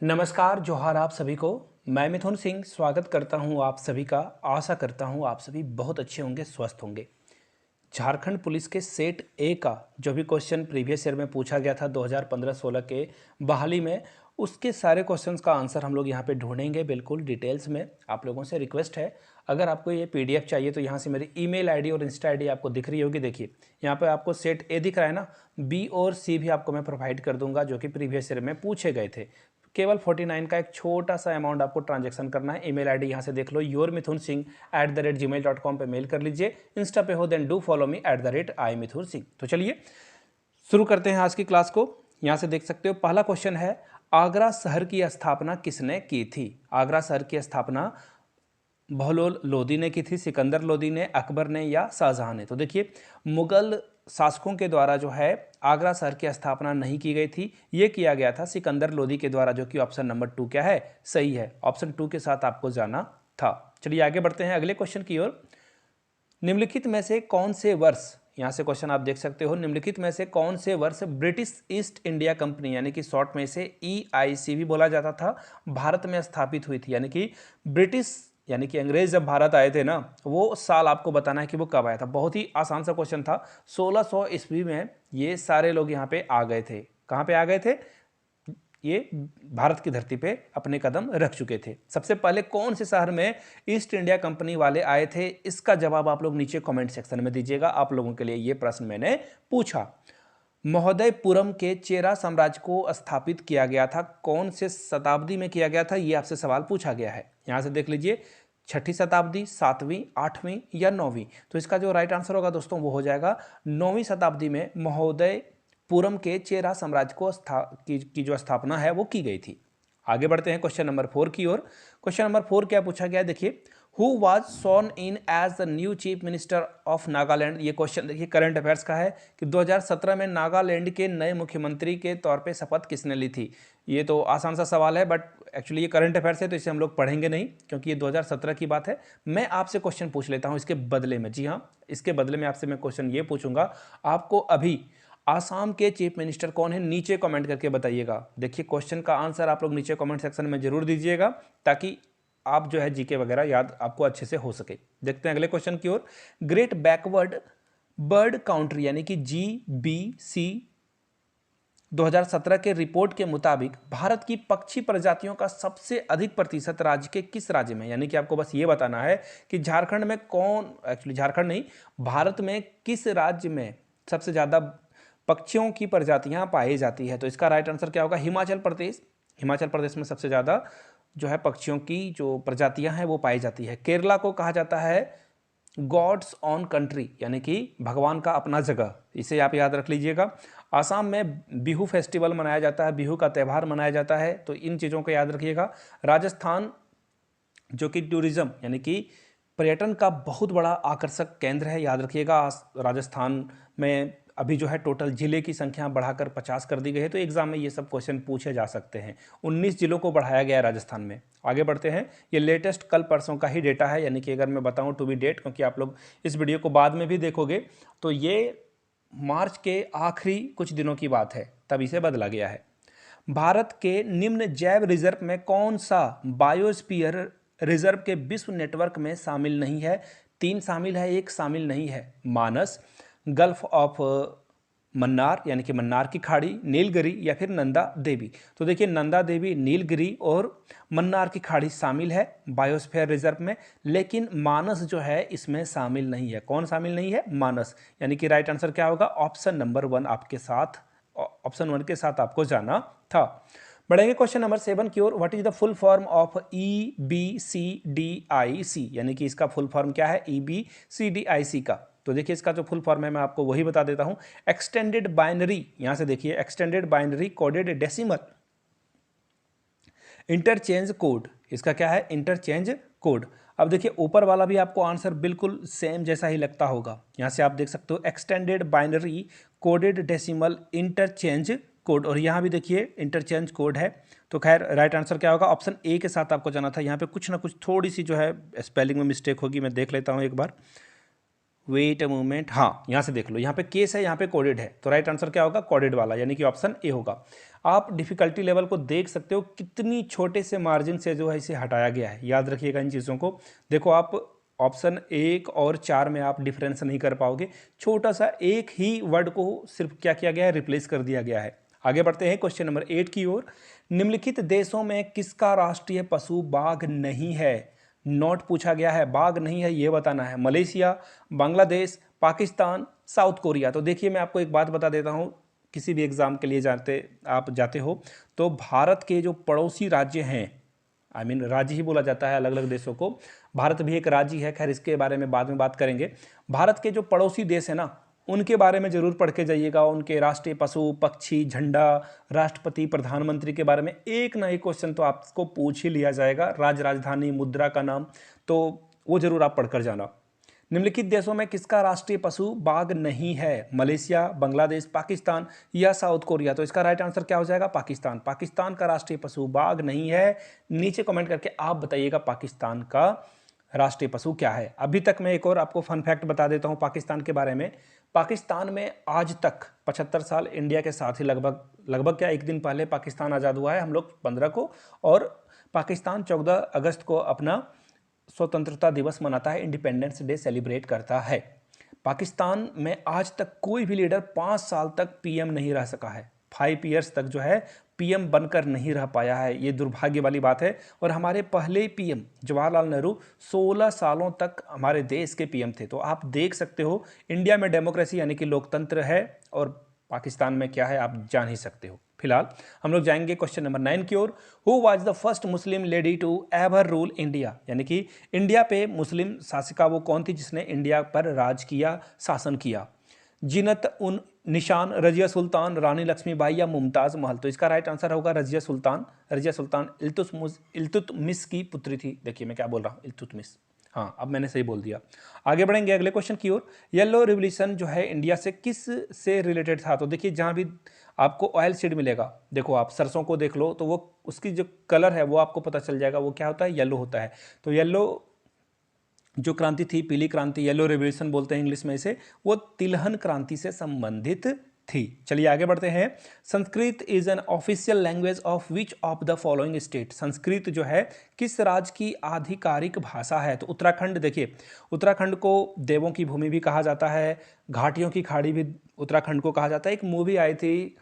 नमस्कार, जोहार आप सभी को। मैं मिथुन सिंह स्वागत करता हूं आप सभी का। आशा करता हूं आप सभी बहुत अच्छे होंगे, स्वस्थ होंगे। झारखंड पुलिस के सेट ए का जो भी क्वेश्चन प्रीवियस ईयर में पूछा गया था 2015-16 के बहाली में, उसके सारे क्वेश्चंस का आंसर हम लोग यहाँ पे ढूंढेंगे बिल्कुल डिटेल्स में। आप लोगों से रिक्वेस्ट है, अगर आपको ये पीडीएफ चाहिए तो यहाँ से मेरी ईमेल आईडी और इंस्टा आईडी आपको दिख रही होगी। देखिए यहाँ पे आपको सेट ए दिख रहा है ना, बी और सी भी आपको मैं प्रोवाइड कर दूंगा जो कि प्रीवियस ईयर में पूछे गए थे। केवल 49 का एक छोटा सा अमाउंट आपको ट्रांजैक्शन करना है। ईमेल आईडी यहाँ से देख लो, yourmithunsingh@gmail.com पे मेल कर लीजिए। इंस्टा पे हो then do follow me @iMithunSingh। तो चलिए शुरू करते हैं आज की क्लास को। यहाँ से देख सकते हो पहला क्वेश्चन है, आगरा शहर की स्थापना किसने की थी? आगरा शहर की स्थापना बहलोल लोदी ने की थी, सिकंदर लोदी ने, अकबर ने या शाहजहां ने? तो देखिए मुगल शासकों के द्वारा जो है आगरा शहर की स्थापना नहीं की गई थी, ये किया गया था सिकंदर लोदी के द्वारा, जो कि ऑप्शन नंबर 2 क्या है, सही है। ऑप्शन 2 के साथ आपको जाना था। चलिए आगे बढ़ते हैं अगले क्वेश्चन की ओर। निम्नलिखित में से कौन से वर्ष, यहाँ से क्वेश्चन आप देख सकते हो, निम्नलिखित में से कौन से वर्ष ब्रिटिश ईस्ट इंडिया कंपनी यानी कि शॉर्ट में से EIC भी बोला जाता था, भारत में स्थापित हुई थी? यानी कि ब्रिटिश यानी कि अंग्रेज जब भारत आए थे ना, वो साल आपको बताना है कि वो कब आया था। बहुत ही आसान सा क्वेश्चन था। 1600 ईस्वी में ये सारे लोग यहाँ पे आ गए थे। कहाँ पे आ गए थे? ये भारत की धरती पे अपने कदम रख चुके थे। सबसे पहले कौन से शहर में ईस्ट इंडिया कंपनी वाले आए थे? इसका जवाब आप लोग नीचे कमेंट सेक्शन में दीजिएगा। आप लोगों के लिए ये प्रश्न मैंने पूछा। महोदयपुरम के चेरा साम्राज्य को स्थापित किया गया था, कौन से शताब्दी में किया गया था? ये आपसे सवाल पूछा गया है। यहां से देख लीजिए, 6ठी शताब्दी, 7वीं, 8वीं या 9वीं? तो इसका जो राइट आंसर होगा दोस्तों वो हो जाएगा 9वीं शताब्दी में महोदयपुरम के चेरा साम्राज्य को की जो स्थापना है वो की गई थी। आगे बढ़ते हैं क्वेश्चन नंबर 4 की ओर। क्वेश्चन नंबर 4 क्या पूछा गया, देखिए, who was sworn in as the new chief minister of Nagaland? ये क्वेश्चन देखिए करंट अफेयर्स का है कि 2017 में नागालैंड के नए मुख्यमंत्री के तौर पे शपथ किसने ली थी? ये तो आसान सा सवाल है, बट एक्चुअली ये करंट अफेयर्स है तो इसे हम लोग पढ़ेंगे नहीं, क्योंकि ये 2017 की बात है। मैं आपसे क्वेश्चन पूछ लेता हूँ इसके बदले में। जी हाँ, इसके बदले में आपसे मैं क्वेश्चन ये पूछूंगा, आपको अभी आसाम के चीफ मिनिस्टर कौन है, नीचे कमेंट करके बताइएगा। देखिए क्वेश्चन का आंसर आप लोग नीचे कमेंट सेक्शन में जरूर दीजिएगा, ताकि आप जो है जीके वगैरह याद आपको अच्छे से हो सके। देखते हैं अगले क्वेश्चन की ओर। ग्रेट बैकवर्ड बर्ड काउंट्री यानी कि GBC 2017 के रिपोर्ट के मुताबिक भारत की पक्षी प्रजातियों का सबसे अधिक प्रतिशत राज्य के किस राज्य में? यानी कि आपको बस ये बताना है कि झारखंड में कौन, एक्चुअली झारखंड नहीं, भारत में किस राज्य में सबसे ज़्यादा पक्षियों की प्रजातियां पाई जाती है? तो इसका राइट आंसर क्या होगा? हिमाचल प्रदेश। हिमाचल प्रदेश में सबसे ज़्यादा जो है पक्षियों की जो प्रजातियां हैं वो पाई जाती है। केरला को कहा जाता है गॉड्स ऑन कंट्री यानी कि भगवान का अपना जगह, इसे आप याद रख लीजिएगा। आसाम में बिहू फेस्टिवल मनाया जाता है, बिहू का त्यौहार मनाया जाता है, तो इन चीज़ों को याद रखिएगा। राजस्थान जो कि टूरिज्म यानी कि पर्यटन का बहुत बड़ा आकर्षक केंद्र है, याद रखिएगा। राजस्थान में अभी जो है टोटल जिले की संख्या बढ़ाकर 50 कर दी गई है, तो एग्जाम में ये सब क्वेश्चन पूछे जा सकते हैं। 19 जिलों को बढ़ाया गया है राजस्थान में। आगे बढ़ते हैं, ये लेटेस्ट कल परसों का ही डेटा है, यानी कि अगर मैं बताऊं टू बी डेट, क्योंकि आप लोग इस वीडियो को बाद में भी देखोगे, तो ये मार्च के आखिरी कुछ दिनों की बात है, तब इसे बदला गया है। भारत के निम्न जैव रिजर्व में कौन सा बायोस्फीयर रिजर्व के विश्व नेटवर्क में शामिल नहीं है? 3 शामिल है, 1 शामिल नहीं है। मानस, गल्फ ऑफ मन्नार यानी कि मन्नार की खाड़ी, नीलगिरी या फिर नंदा देवी? तो देखिए नंदा देवी, नीलगिरी और मन्नार की खाड़ी शामिल है बायोस्फीयर रिजर्व में, लेकिन मानस जो है इसमें शामिल नहीं है। कौन शामिल नहीं है? मानस। यानी कि राइट आंसर क्या होगा? ऑप्शन नंबर 1 आपके साथ, ऑप्शन 1 के साथ आपको जाना था। बढ़ेंगे क्वेश्चन नंबर 7 की ओर। What is the full form of EBCDIC? यानी कि इसका फुल फॉर्म क्या है EBCDIC का? तो देखिए इसका जो फुल फॉर्म है मैं आपको वही बता देता हूं। एक्सटेंडेड बाइनरी, यहां से देखिए extended binary coded decimal interchange code, इसका क्या है? Interchange code. अब देखिए ऊपर वाला भी आपको आंसर बिल्कुल सेम जैसा ही लगता होगा। यहां से आप देख सकते हो extended binary coded decimal interchange code, और यहाँ भी देखिए इंटरचेंज कोड है। तो खैर राइट आंसर क्या होगा? ऑप्शन ए के साथ आपको जाना था। यहाँ पे कुछ ना कुछ थोड़ी सी जो है स्पेलिंग में मिस्टेक होगी, मैं देख लेता हूँ एक बार, वेट अ मूवमेंट। हाँ यहाँ से देख लो, यहाँ पे केस है, यहाँ पे कोडेड है, तो राइट आंसर क्या होगा? कोडेड वाला, यानी कि ऑप्शन ए होगा। आप डिफ़िकल्टी लेवल को देख सकते हो कितनी छोटे से मार्जिन से जो है इसे हटाया गया है। याद रखिएगा इन चीज़ों को। देखो आप ऑप्शन 1 और 4 में आप डिफरेंस नहीं कर पाओगे, छोटा सा एक ही वर्ड को सिर्फ क्या किया गया है, रिप्लेस कर दिया गया है। आगे बढ़ते हैं क्वेश्चन नंबर 8 की ओर। निम्नलिखित देशों में किसका राष्ट्रीय पशु बाघ नहीं है? नोट पूछा गया है, बाघ नहीं है ये बताना है। Malaysia, Bangladesh, Pakistan, south Korea. तो देखिए मैं आपको एक बात बता देता हूँ, किसी भी एग्जाम के लिए आप जाते हो तो भारत के जो पड़ोसी राज्य हैं, राज्य ही बोला जाता है अलग अलग देशों को, भारत भी एक राज्य है, खैर इसके बारे में बाद में बात करेंगे। भारत के जो पड़ोसी देश है ना, उनके बारे में जरूर पढ़ के जाइएगा। उनके राष्ट्रीय पशु, पक्षी, झंडा, राष्ट्रपति, प्रधानमंत्री के बारे में एक ना एक क्वेश्चन तो आपको पूछ ही लिया जाएगा। राजधानी, मुद्रा का नाम, तो वो जरूर आप पढ़कर जाना। निम्नलिखित देशों में किसका राष्ट्रीय पशु बाघ नहीं है? मलेशिया, बांग्लादेश, पाकिस्तान या साउथ कोरिया। तो इसका राइट आंसर क्या हो जाएगा? पाकिस्तान। पाकिस्तान का राष्ट्रीय पशु बाघ नहीं है। नीचे कमेंट करके आप बताइएगा पाकिस्तान का राष्ट्रीय पशु क्या है। अभी तक मैं एक और आपको फन फैक्ट बता देता हूं पाकिस्तान के बारे में। पाकिस्तान में आज तक 75 साल इंडिया के साथ ही लगभग क्या, एक दिन पहले पाकिस्तान आज़ाद हुआ है, हम लोग 15 को, और पाकिस्तान 14 अगस्त को अपना स्वतंत्रता दिवस मनाता है, इंडिपेंडेंस डे सेलिब्रेट करता है। पाकिस्तान में आज तक कोई भी लीडर 5 साल तक पीएम नहीं रह सका है। 5 ईयर्स तक जो है पीएम बनकर नहीं रह पाया है, ये दुर्भाग्य वाली बात है। और हमारे पहले पीएम जवाहरलाल नेहरू 16 सालों तक हमारे देश के पीएम थे। तो आप देख सकते हो इंडिया में डेमोक्रेसी यानी कि लोकतंत्र है, और पाकिस्तान में क्या है आप जान ही सकते हो। फिलहाल हम लोग जाएंगे क्वेश्चन नंबर 9 की ओर। Who was the first Muslim lady to ever rule India? यानी कि इंडिया पे मुस्लिम शासिका वो कौन थी जिसने इंडिया पर राज किया, शासन किया? जीनत उन निशान, रजिया सुल्तान, रानी लक्ष्मीबाई या मुमताज महल। तो इसका राइट आंसर होगा रजिया सुल्तान। रजिया सुल्तान इल्तुतमिश की पुत्री थी। देखिए मैं क्या बोल रहा हूँ, इल्तुतमिश। हाँ, अब मैंने सही बोल दिया। आगे बढ़ेंगे अगले क्वेश्चन की ओर। येलो रिवॉल्यूशन जो है इंडिया से किस से रिलेटेड था? तो देखिए जहाँ भी आपको ऑयल सीड मिलेगा, देखो आप सरसों को देख लो तो वो उसकी जो कलर है वो आपको पता चल जाएगा, वो क्या होता है, येलो होता है। तो येलो जो क्रांति थी, पीली क्रांति, येलो रिवॉल्यूशन बोलते हैं इंग्लिश में इसे, वो तिलहन क्रांति से संबंधित थी। चलिए आगे बढ़ते हैं। Sanskrit is an official language of which of the following state? Sanskrit जो है किस राज्य की आधिकारिक भाषा है? तो उत्तराखंड। देखिए उत्तराखंड को देवों की भूमि भी कहा जाता है, घाटियों की खाड़ी भी उत्तराखंड को कहा जाता है। एक मूवी आई थी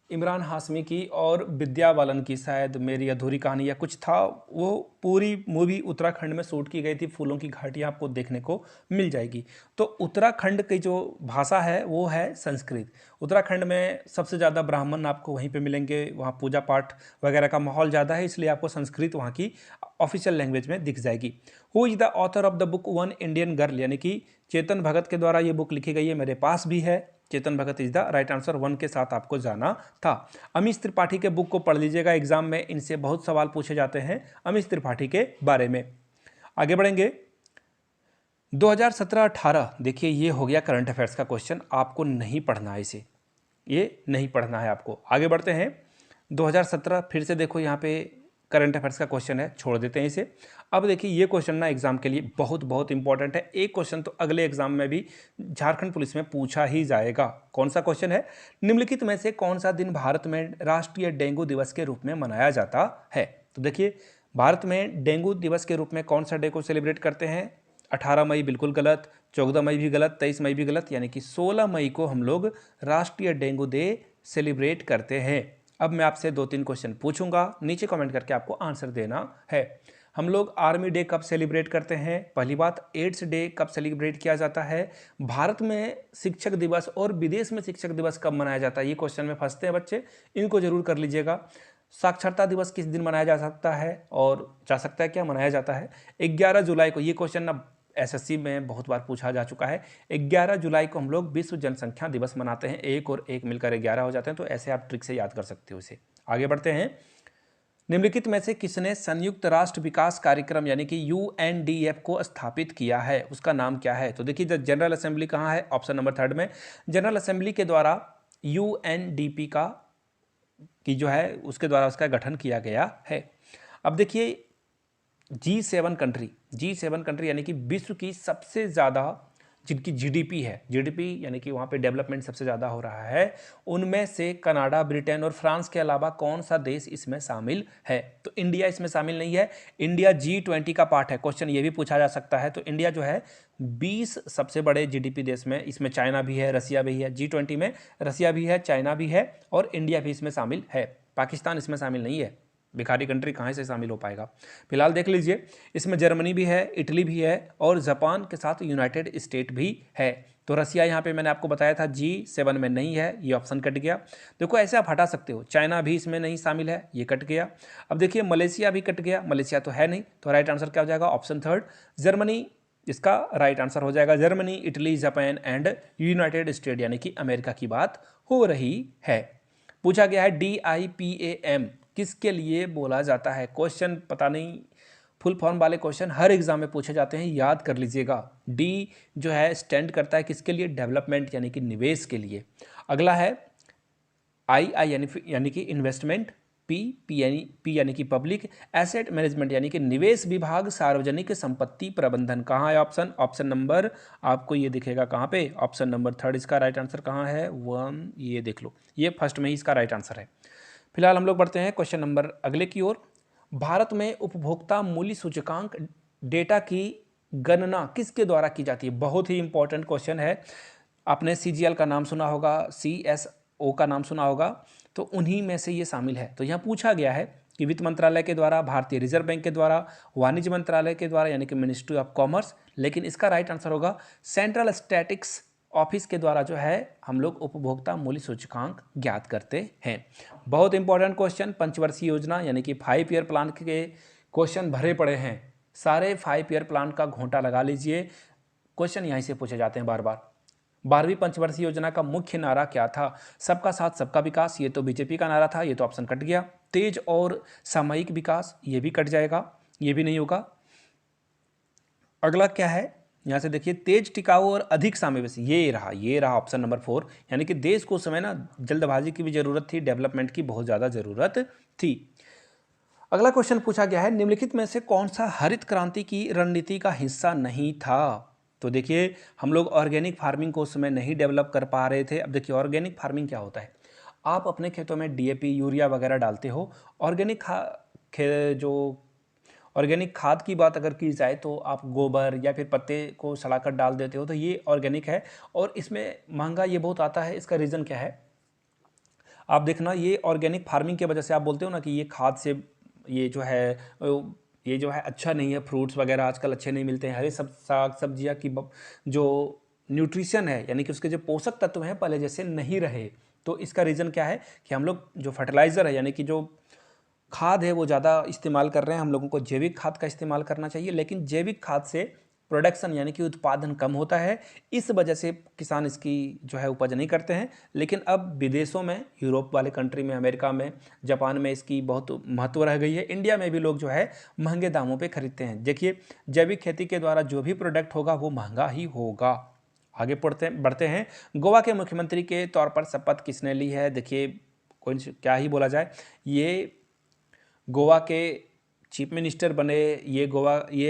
इमरान हाशमी की और विद्या बालन की, शायद मेरी अधूरी कहानी या कुछ था, वो पूरी मूवी उत्तराखंड में शूट की गई थी। फूलों की घाटियाँ आपको देखने को मिल जाएगी। तो उत्तराखंड की जो भाषा है वो है संस्कृत। उत्तराखंड में सबसे ज़्यादा ब्राह्मण आपको वहीं पे मिलेंगे, वहाँ पूजा पाठ वगैरह का माहौल ज़्यादा है, इसलिए आपको संस्कृत वहाँ की ऑफिशियल लैंग्वेज में दिख जाएगी। Who is the author of the book one Indian girl? यानी कि चेतन भगत के द्वारा ये बुक लिखी गई है, मेरे पास भी है। Chetan Bhagat is the right answer. 1 के साथ आपको जाना था। अमीश त्रिपाठी के बुक को पढ़ लीजिएगा, एग्जाम में इनसे बहुत सवाल पूछे जाते हैं अमीश त्रिपाठी के बारे में। आगे बढ़ेंगे 2017-18। देखिए ये हो गया करंट अफेयर्स का क्वेश्चन, आपको नहीं पढ़ना है इसे, ये नहीं पढ़ना है आपको। आगे बढ़ते हैं 2017, फिर से देखो यहाँ पे करंट अफेयर्स का क्वेश्चन है, छोड़ देते हैं इसे। अब देखिए ये क्वेश्चन ना एग्जाम के लिए बहुत बहुत इंपॉर्टेंट है। एक क्वेश्चन तो अगले एग्जाम में भी झारखंड पुलिस में पूछा ही जाएगा। कौन सा क्वेश्चन है? निम्नलिखित में से कौन सा दिन भारत में राष्ट्रीय डेंगू दिवस के रूप में मनाया जाता है? तो देखिए भारत में डेंगू दिवस के रूप में कौन सा डे को सेलिब्रेट करते हैं? 18 मई बिल्कुल गलत, 14 मई भी गलत, 23 मई भी गलत, यानी कि 16 मई को हम लोग राष्ट्रीय डेंगू डे सेलिब्रेट करते हैं। अब मैं आपसे 2-3 क्वेश्चन पूछूंगा, नीचे कमेंट करके आपको आंसर देना है। हम लोग आर्मी डे कब सेलिब्रेट करते हैं? पहली बात, एड्स डे कब सेलिब्रेट किया जाता है? भारत में शिक्षक दिवस और विदेश में शिक्षक दिवस कब मनाया जाता है? ये क्वेश्चन में फंसते हैं बच्चे, इनको जरूर कर लीजिएगा। साक्षरता दिवस किस दिन मनाया जा सकता है और जा सकता है क्या मनाया जाता है? 11 जुलाई को। ये क्वेश्चन ना एसएससी में बहुत बार पूछा जा चुका है। 11 जुलाई को हम लोग विश्व जनसंख्या दिवस मनाते हैं। 1 और 1 मिलकर 11 हो जाते हैं, तो ऐसे आप ट्रिक से याद कर सकते हो इसे। आगे बढ़ते हैं। निम्नलिखित में से किसने संयुक्त राष्ट्र विकास कार्यक्रम यानी कि यूएनडीएफ को स्थापित किया है? उसका नाम क्या है? तो देखिए जनरल असेंबली कहाँ है? ऑप्शन नंबर 3 में। जनरल असेंबली के द्वारा यूएनडीपी की जो है उसके द्वारा उसका गठन किया गया है। अब देखिए G7 कंट्री यानी कि विश्व की सबसे ज़्यादा जिनकी जीडीपी है, जीडीपी यानी कि वहाँ पे डेवलपमेंट सबसे ज़्यादा हो रहा है, उनमें से कनाडा, ब्रिटेन और फ्रांस के अलावा कौन सा देश इसमें शामिल है? तो इंडिया इसमें शामिल नहीं है। इंडिया G20 का पार्ट है, क्वेश्चन ये भी पूछा जा सकता है। तो इंडिया जो है 20 सबसे बड़े जीडीपी देश में, इसमें चाइना भी है, रसिया भी है। G20 में रसिया भी है, चाइना भी है और इंडिया भी इसमें शामिल है। पाकिस्तान इसमें शामिल नहीं है, भिखारी कंट्री कहाँ से शामिल हो पाएगा। फिलहाल देख लीजिए, इसमें जर्मनी भी है, इटली भी है और जापान के साथ यूनाइटेड स्टेट भी है। तो रसिया यहाँ पे मैंने आपको बताया था G7 में नहीं है, ये ऑप्शन कट गया। देखो ऐसे आप हटा सकते हो, चाइना भी इसमें नहीं शामिल है, ये कट गया। अब देखिए मलेशिया भी कट गया, मलेशिया तो है नहीं, तो राइट आंसर क्या हो जाएगा? ऑप्शन थर्ड जर्मनी इसका राइट आंसर हो जाएगा। Germany, Italy, Japan and United state यानी कि अमेरिका की बात हो रही है। पूछा गया है DIPAM किसके लिए बोला जाता है? क्वेश्चन पता नहीं, फुल फॉर्म वाले क्वेश्चन हर एग्जाम में पूछे जाते हैं, याद कर लीजिएगा। डी जो है स्टैंड करता है किसके लिए? डेवलपमेंट यानी कि निवेश के लिए। अगला है आई यानी कि इन्वेस्टमेंट, पी यानी कि पब्लिक, एसेट मैनेजमेंट यानी कि निवेश विभाग, सार्वजनिक संपत्ति प्रबंधन। कहाँ है ऑप्शन? ऑप्शन नंबर आपको ये दिखेगा कहाँ पे? ऑप्शन नंबर थर्ड इसका राइट आंसर कहाँ है? 1, ये देख लो, ये फर्स्ट में ही इसका राइट आंसर है। फिलहाल हम लोग बढ़ते हैं क्वेश्चन नंबर अगले की ओर। भारत में उपभोक्ता मूल्य सूचकांक डेटा की गणना किसके द्वारा की जाती है? बहुत ही इंपॉर्टेंट क्वेश्चन है। आपने CGL का नाम सुना होगा, CSO का नाम सुना होगा, तो उन्हीं में से ये शामिल है। तो यहाँ पूछा गया है कि वित्त मंत्रालय के द्वारा, भारतीय रिजर्व बैंक के द्वारा, वाणिज्य मंत्रालय के द्वारा यानी कि मिनिस्ट्री ऑफ कॉमर्स, लेकिन इसका राइट आंसर होगा सेंट्रल स्टैटिक्स ऑफिस के द्वारा जो है हम लोग उपभोक्ता मूल्य सूचकांक ज्ञात करते हैं। बहुत इंपॉर्टेंट क्वेश्चन, पंचवर्षीय योजना यानी कि 5 ईयर प्लान के क्वेश्चन भरे पड़े हैं। सारे 5 ईयर प्लान का घोंटा लगा लीजिए, क्वेश्चन यहीं से पूछे जाते हैं बार बार। 12वीं पंचवर्षीय योजना का मुख्य नारा क्या था? सबका साथ सबका विकास, ये तो बीजेपी का नारा था, ये तो ऑप्शन कट गया। तेज और सामयिक विकास, ये भी कट जाएगा, ये भी नहीं होगा। अगला क्या है? यहाँ से देखिए, तेज, टिकाऊ और अधिक समावेशी, ये रहा ऑप्शन नंबर 4। यानी कि देश को उस समय ना जल्दबाजी की भी जरूरत थी, डेवलपमेंट की बहुत ज़्यादा जरूरत थी। अगला क्वेश्चन पूछा गया है, निम्नलिखित में से कौन सा हरित क्रांति की रणनीति का हिस्सा नहीं था? तो देखिए, हम लोग ऑर्गेनिक फार्मिंग को उस समय नहीं डेवलप कर पा रहे थे। अब देखिए ऑर्गेनिक फार्मिंग क्या होता है, आप अपने खेतों में DAP, यूरिया वगैरह डालते हो। ऑर्गेनिक खाद की बात अगर की जाए तो आप गोबर या फिर पत्ते को सड़ाकर डाल देते हो, तो ये ऑर्गेनिक है। और इसमें महंगा ये बहुत आता है, इसका रीज़न क्या है? आप देखना, ये ऑर्गेनिक फार्मिंग की वजह से आप बोलते हो ना कि ये खाद से ये जो है अच्छा नहीं है, फ्रूट्स वगैरह आजकल अच्छे नहीं मिलते हैं, हरे सब साग सब्जियाँ की जो न्यूट्रिशन है यानी कि उसके जो पोषक तत्व हैं पहले जैसे नहीं रहे। तो इसका रीज़न क्या है कि हम लोग जो फर्टिलाइज़र है यानी कि जो खाद है वो ज़्यादा इस्तेमाल कर रहे हैं। हम लोगों को जैविक खाद का इस्तेमाल करना चाहिए, लेकिन जैविक खाद से प्रोडक्शन यानी कि उत्पादन कम होता है, इस वजह से किसान इसकी जो है उपज नहीं करते हैं। लेकिन अब विदेशों में, यूरोप वाले कंट्री में, अमेरिका में, जापान में इसकी बहुत महत्व रह गई है। इंडिया में भी लोग जो है महंगे दामों पे खरीदते हैं। देखिए, जैविक खेती के द्वारा जो भी प्रोडक्ट होगा वो महंगा ही होगा। आगे बढ़ते हैं। गोवा के मुख्यमंत्री के तौर पर शपथ किसने ली है? देखिए, कोई क्या ही बोला जाए, ये गोवा के चीफ मिनिस्टर बने। ये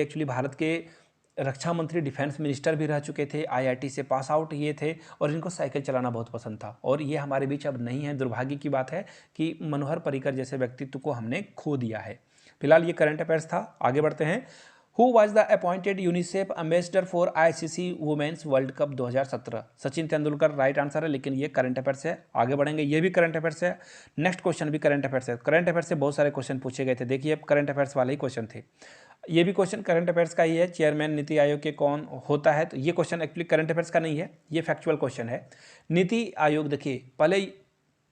एक्चुअली भारत के रक्षा मंत्री, डिफेंस मिनिस्टर भी रह चुके थे, IIT से पास आउट ये थे और इनको साइकिल चलाना बहुत पसंद था। और ये हमारे बीच अब नहीं है, दुर्भाग्य की बात है कि मनोहर पर्रिकर जैसे व्यक्तित्व को हमने खो दिया है। फिलहाल ये करंट अफेयर्स था, आगे बढ़ते हैं। Who was the appointed UNICEF ambassador for ICC women's world cup 2017? Sachin Tendulkar right answer है, लेकिन ये करंट अफेयर्स है। आगे बढ़ेंगे, ये भी करंट अफेयर्स है। नेक्स्ट क्वेश्चन भी करंट अफेयर्स है। करंट अफेयर्स से बहुत सारे क्वेश्चन पूछे गए थे, देखिए अब करंट अफेयर्स वाले ही क्वेश्चन थे। ये भी क्वेश्चन करंट अफेयर्स का ही है। चेयरमैन नीति आयोग के कौन होता है? तो ये क्वेश्चन एक्चुअली करंट अफेयर्स का नहीं है, ये फैक्चुअल क्वेश्चन है। नीति आयोग, देखिए पहले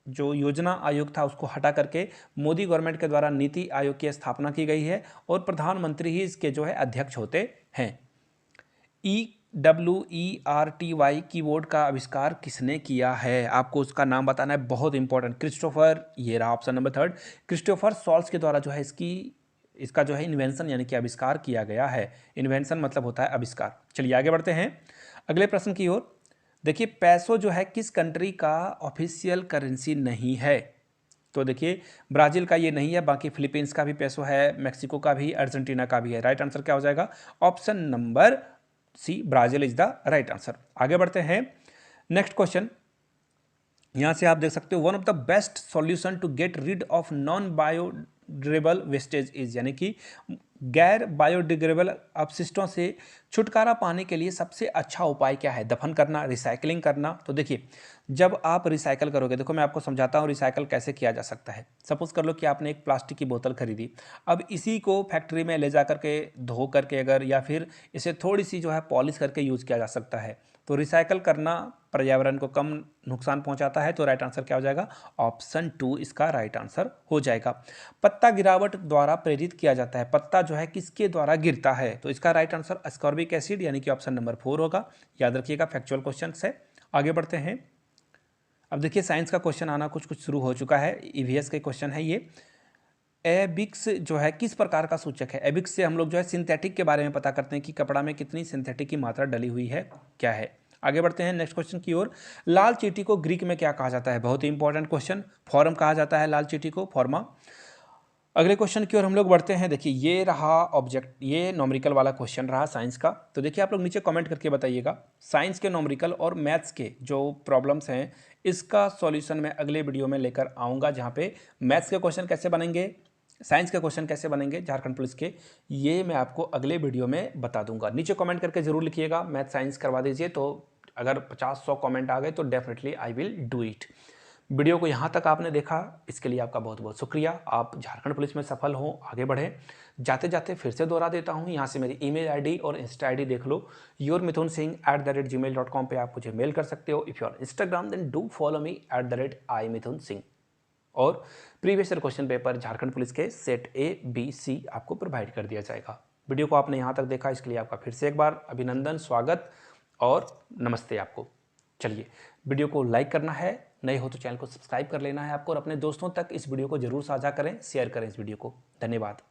जो योजना आयोग था उसको हटा करके मोदी गवर्नमेंट के द्वारा नीति आयोग की स्थापना की गई है और प्रधानमंत्री ही इसके जो है अध्यक्ष होते हैं। EWERTY कीबोर्ड का आविष्कार किसने किया है? आपको उसका नाम बताना है, बहुत इंपॉर्टेंट। क्रिस्टोफर, ये रहा option number third, Christopher souls के द्वारा जो है इसका जो है इन्वेंशन यानी कि आविष्कार किया गया है। इन्वेंशन मतलब होता है आविष्कार। चलिए आगे बढ़ते हैं अगले प्रश्न की ओर। देखिए, पैसो जो है किस कंट्री का ऑफिशियल करेंसी नहीं है? तो देखिए, ब्राज़ील का ये नहीं है, बाकी फिलीपींस का भी पैसो है, मैक्सिको का भी, अर्जेंटीना का भी है। राइट आंसर क्या हो जाएगा? Option number C Brazil is the right answer. आगे बढ़ते हैं, नेक्स्ट क्वेश्चन यहाँ से आप देख सकते हो, one of the best solution to get rid of non biodegradable wastage is, यानी कि गैर बायोडिग्रेडेबल अपशिष्टों से छुटकारा पाने के लिए सबसे अच्छा उपाय क्या है? दफन करना, रिसाइकलिंग करना। तो देखिए, जब आप रिसाइकल करोगे, देखो मैं आपको समझाता हूँ रिसाइकल कैसे किया जा सकता है। सपोज कर लो कि आपने एक प्लास्टिक की बोतल खरीदी, अब इसी को फैक्ट्री में ले जा करके धो करके अगर, या फिर इसे थोड़ी सी जो है पॉलिश करके यूज़ किया जा सकता है। तो रिसाइकल करना पर्यावरण को कम नुकसान पहुंचाता है। तो राइट आंसर क्या हो जाएगा? ऑप्शन 2 इसका राइट आंसर हो जाएगा। पत्ता गिरावट द्वारा प्रेरित किया जाता है, पत्ता जो है किसके द्वारा गिरता है? तो इसका राइट आंसर अस्कॉर्बिक एसिड यानी कि ऑप्शन नंबर 4 होगा। याद रखिएगा, फैक्चुअल क्वेश्चन है। आगे बढ़ते हैं, अब देखिए साइंस का क्वेश्चन आना कुछ कुछ शुरू हो चुका है। ईवीएस के क्वेश्चन है ये। एबिक्स जो है किस प्रकार का सूचक है? एबिक्स से हम लोग जो है सिंथेटिक के बारे में पता करते हैं कि कपड़ा में कितनी सिंथेटिक की मात्रा डली हुई है, क्या है। आगे बढ़ते हैं नेक्स्ट क्वेश्चन की ओर। लाल चींटी को ग्रीक में क्या कहा जाता है? बहुत ही इंपॉर्टेंट क्वेश्चन। फॉर्म कहा जाता है लाल चींटी को, फॉर्मा। अगले क्वेश्चन की ओर हम लोग बढ़ते हैं। देखिए ये रहा ऑब्जेक्ट, ये नॉमरिकल वाला क्वेश्चन रहा साइंस का। तो देखिए आप लोग नीचे कमेंट करके बताइएगा, साइंस के नॉमरिकल और मैथ्स के जो प्रॉब्लम्स हैं इसका सॉल्यूशन मैं अगले वीडियो में लेकर आऊँगा, जहाँ पे मैथ्स के क्वेश्चन कैसे बनेंगे, साइंस के क्वेश्चन कैसे बनेंगे झारखंड पुलिस के, ये मैं आपको अगले वीडियो में बता दूंगा। नीचे कमेंट करके जरूर लिखिएगा, मैथ साइंस करवा दीजिए। तो अगर 50-100 कमेंट आ गए तो definitely I will do it. Video को यहाँ तक आपने देखा, इसके लिए आपका बहुत बहुत शुक्रिया। आप झारखंड पुलिस में सफल हों, आगे बढ़ें। जाते जाते फिर से दोहरा देता हूँ, यहाँ से मेरी ईमेल आईडी और इंस्टा आईडी देख लो, yourmithunsingh@gmail.com पे आप मुझे मेल कर सकते हो। If you are Instagram then do follow me @imithunsingh। और previous year question paper Jharkhand police के सेट A, B, C आपको प्रोवाइड कर दिया जाएगा। वीडियो को आपने यहाँ तक देखा, इसके लिए आपका फिर से एक बार अभिनंदन, स्वागत और नमस्ते आपको। चलिए, वीडियो को लाइक करना है, नए हो तो चैनल को सब्सक्राइब कर लेना है आपको, और अपने दोस्तों तक इस वीडियो को जरूर साझा करें, शेयर करें इस वीडियो को। धन्यवाद।